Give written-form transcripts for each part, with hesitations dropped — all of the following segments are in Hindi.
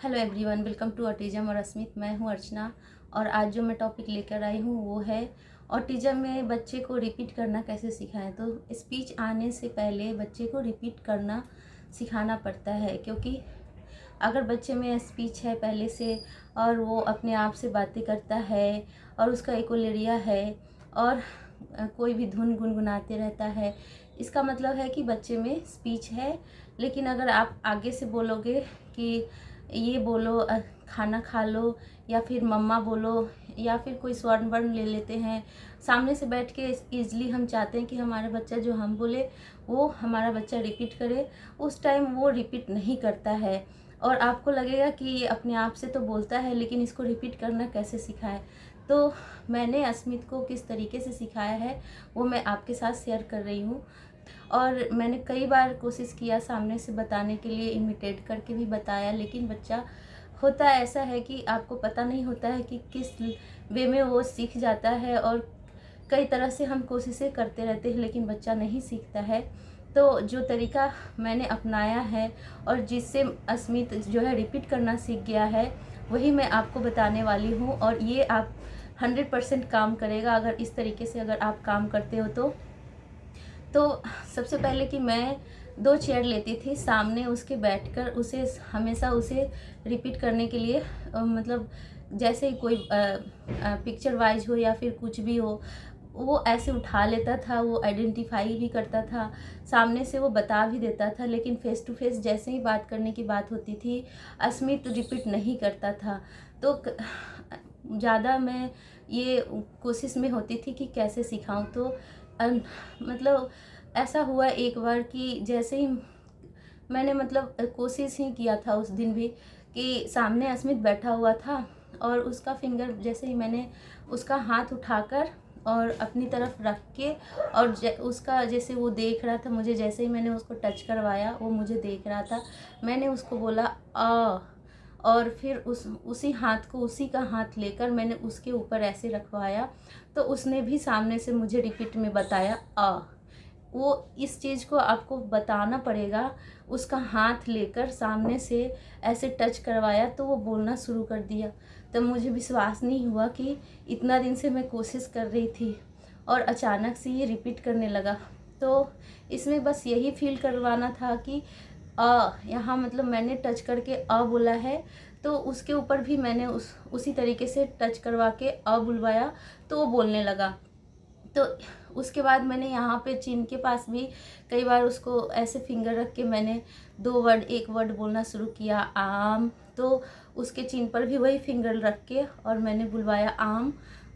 Hello everyone, welcome to autism और अस्मित। मैं हूं अर्चना और आज जो मैं टॉपिक लेकर आई हूं वो है ऑटिज्म में बच्चे को रिपीट करना कैसे सिखाएं। तो स्पीच आने से पहले बच्चे को रिपीट करना सिखाना पड़ता है, क्योंकि अगर बच्चे में स्पीच है पहले से और वो अपने आप से बातें करता है और उसका इक्वलेरिया है और कोई भी धुन गुनगुनाते रहता है, इसका मतलब है कि बच्चे में स्पीच है। लेकिन अगर आप आगे से बोलोगे कि ये बोलो, खाना खा लो, या फिर मम्मा बोलो, या फिर कोई स्वर्ण वर्ण ले लेते हैं सामने से बैठ के, ईज़िली हम चाहते हैं कि हमारा बच्चा जो हम बोले वो हमारा बच्चा रिपीट करे। उस टाइम वो रिपीट नहीं करता है और आपको लगेगा कि ये अपने आप से तो बोलता है, लेकिन इसको रिपीट करना कैसे सिखाए। तो मैंने अस्मित को किस तरीके से सिखाया है वो मैं आपके साथ शेयर कर रही हूँ। और मैंने कई बार कोशिश किया सामने से बताने के लिए, इमिटेट करके भी बताया, लेकिन बच्चा होता ऐसा है कि आपको पता नहीं होता है कि किस वे में वो सीख जाता है। और कई तरह से हम कोशिशें करते रहते हैं लेकिन बच्चा नहीं सीखता है। तो जो तरीका मैंने अपनाया है और जिससे अस्मित जो है रिपीट करना सीख गया है, वही मैं आपको बताने वाली हूँ। और ये आप 100% काम करेगा अगर इस तरीके से अगर आप काम करते हो तो सबसे पहले कि मैं 2 चेयर लेती थी, सामने उसके बैठकर उसे हमेशा उसे रिपीट करने के लिए मतलब जैसे ही कोई पिक्चर वाइज हो या फिर कुछ भी हो, वो ऐसे उठा लेता था, वो आइडेंटिफाई भी करता था, सामने से वो बता भी देता था। लेकिन फेस टू फेस जैसे ही बात करने की बात होती थी, अस्मित रिपीट नहीं करता था। तो ज़्यादा मैं ये कोशिश में होती थी कि कैसे सिखाऊं। तो मतलब ऐसा हुआ एक बार कि जैसे ही मैंने मतलब कोशिश ही किया था उस दिन भी कि सामने अस्मित बैठा हुआ था और उसका फिंगर जैसे ही मैंने उसका हाथ उठाकर और अपनी तरफ रख के और उसका जैसे वो देख रहा था मुझे, जैसे ही मैंने उसको टच करवाया वो मुझे देख रहा था, मैंने उसको बोला आ। और फिर उसी हाथ को, उसी का हाथ लेकर मैंने उसके ऊपर ऐसे रखवाया, तो उसने भी सामने से मुझे रिपीट में बताया आ। वो इस चीज़ को आपको बताना पड़ेगा। उसका हाथ लेकर सामने से ऐसे टच करवाया तो वो बोलना शुरू कर दिया। तब मुझे विश्वास नहीं हुआ कि इतना दिन से मैं कोशिश कर रही थी और अचानक से ये रिपीट करने लगा। तो इसमें बस यही फील करवाना था कि यहाँ मतलब मैंने टच करके बोला है, तो उसके ऊपर भी मैंने उसी तरीके से टच करवा के बुलवाया तो वो बोलने लगा। तो उसके बाद मैंने यहाँ पे चिन के पास भी कई बार उसको ऐसे फिंगर रख के मैंने 2 वर्ड, 1 वर्ड बोलना शुरू किया, आम। तो उसके चिन पर भी वही फिंगर रख के और मैंने बुलवाया आम।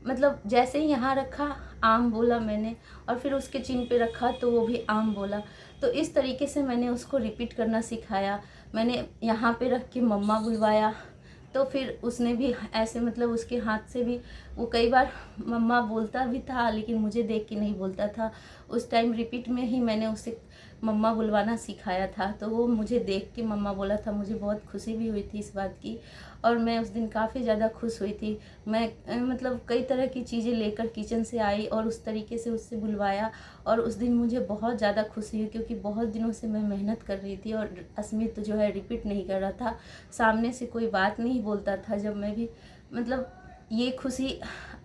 मतलब जैसे ही यहाँ रखा आम बोला मैंने, और फिर उसके चिन पे रखा तो वो भी आम बोला। तो इस तरीके से मैंने उसको रिपीट करना सिखाया। मैंने यहाँ पे रख के मम्मा बुलवाया, तो फिर उसने भी ऐसे मतलब उसके हाथ से भी वो कई बार मम्मा बोलता भी था लेकिन मुझे देख के नहीं बोलता था। उस टाइम रिपीट में ही मैंने उसे मम्मा बुलवाना सिखाया था, तो वो मुझे देख के मम्मा बोला था। मुझे बहुत खुशी भी हुई थी इस बात की और मैं उस दिन काफ़ी ज़्यादा खुश हुई थी। मैं मतलब कई तरह की चीज़ें लेकर किचन से आई और उस तरीके से उससे बुलवाया और उस दिन मुझे बहुत ज़्यादा खुशी हुई, क्योंकि बहुत दिनों से मैं मेहनत कर रही थी और अस्मित जो है रिपीट नहीं कर रहा था, सामने से कोई बात नहीं बोलता था। जब मैं भी मतलब ये खुशी,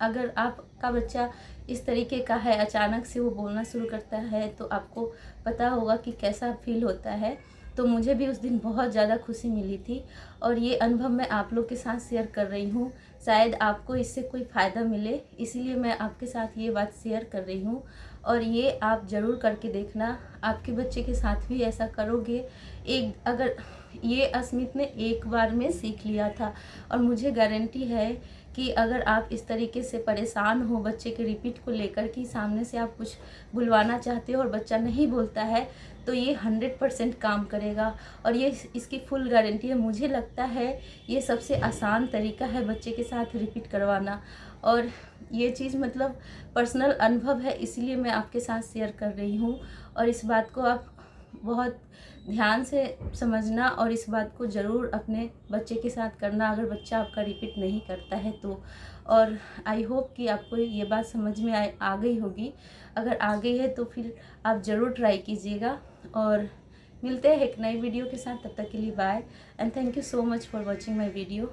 अगर आपका बच्चा इस तरीके का है, अचानक से वो बोलना शुरू करता है, तो आपको पता होगा कि कैसा फील होता है। तो मुझे भी उस दिन बहुत ज़्यादा खुशी मिली थी और ये अनुभव मैं आप लोग के साथ शेयर कर रही हूँ। शायद आपको इससे कोई फ़ायदा मिले, इसीलिए मैं आपके साथ ये बात शेयर कर रही हूँ। और ये आप ज़रूर करके देखना, आपके बच्चे के साथ भी ऐसा करोगे। एक अगर ये अस्मित ने एक बार में सीख लिया था और मुझे गारंटी है कि अगर आप इस तरीके से परेशान हो बच्चे के रिपीट को लेकर कि सामने से आप कुछ बुलवाना चाहते हो और बच्चा नहीं बोलता है, तो ये 100% काम करेगा। और ये इसकी फुल गारंटी है। मुझे लगता है ये सबसे आसान तरीका है बच्चे के साथ रिपीट करवाना, और ये चीज़ मतलब पर्सनल अनुभव है, इसलिए मैं आपके साथ शेयर कर रही हूँ। और इस बात को आप बहुत ध्यान से समझना और इस बात को ज़रूर अपने बच्चे के साथ करना, अगर बच्चा आपका रिपीट नहीं करता है तो। और आई होप कि आपको ये बात समझ में आ गई होगी। अगर आ गई है तो फिर आप ज़रूर ट्राई कीजिएगा और मिलते हैं एक नई वीडियो के साथ, तब तक के लिए bye and thank you so much for watching my video.